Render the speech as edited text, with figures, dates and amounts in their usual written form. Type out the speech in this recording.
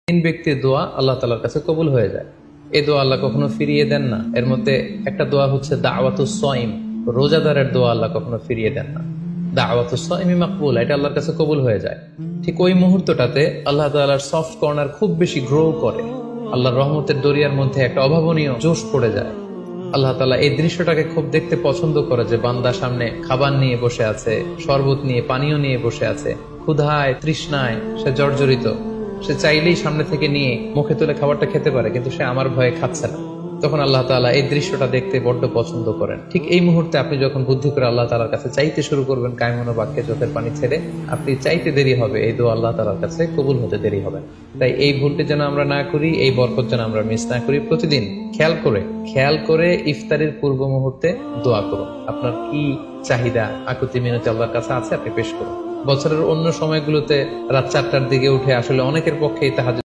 তিন ব্যক্তির দোয়া আল্লাহ তাআলার কাছে কবুল হয়ে যায়। এই দোয়া আল্লাহ কখনো ফিরিয়ে দেন না। এর মধ্যে একটা দোয়া হচ্ছে দাওয়াতুস সাইম, রোজাদারের দোয়া আল্লাহ কখনো ফিরিয়ে দেন না। দাওয়াতুস সাইমি মাকবুল, এটা আল্লাহর কাছে কবুল হয়ে যায়। ঠিক ওই মুহূর্তটাতে আল্লাহ তাআলার সফট কর্নার খুব বেশি গ্রো করে, আল্লাহর রহমতের দরিয়ার মধ্যে একটা অভাবনীয় জোশ পড়ে যায়। আল্লাহ তাআলা এই দৃশ্যটাকে খুব দেখতে পছন্দ করে যে বান্দা সামনে খাবার নিয়ে বসে আছে, শরবত নিয়ে, পানীয় নিয়ে বসে আছে, ক্ষুধায় তৃষ্ণায় সে জর্জরিত, সে চাইলেই সামনে থেকে নিয়ে মুখে তুলে খাবারটা খেতে পারে, কিন্তু সে আমার ভয়ে খাচ্ছে না। তখন আল্লাহ তাআলা এই দৃশ্যটা দেখতে বড্ড পছন্দ করেন। ঠিক এই মুহূর্তে আপনি যখন বুদ্ধি করে আল্লাহ তাআলার কাছে চাইতে শুরু করবেন, কায়মনো বাক্যে চোখের পানি ছেড়ে, আপনি চাইতে দেরি হবে, এই দোয়া আল্লাহ তাআলার কাছে কবুল হতে দেরি হবে। তাই এই ভুলটি যেন আমরা না করি, এই বরকত যেন আমরা মিস না করি। প্রতিদিন খেয়াল করে ইফতারের পূর্ব মুহূর্তে দোয়া করুন। আপনার কি চাহিদা, আকুতি মিনতি আল্লাহর কাছে আছে, আপনি পেশ করুন। বছরের অন্য সময়গুলোতে রাত 4টার দিকে উঠে আসলে অনেকের পক্ষেই তাহাজ্জুদ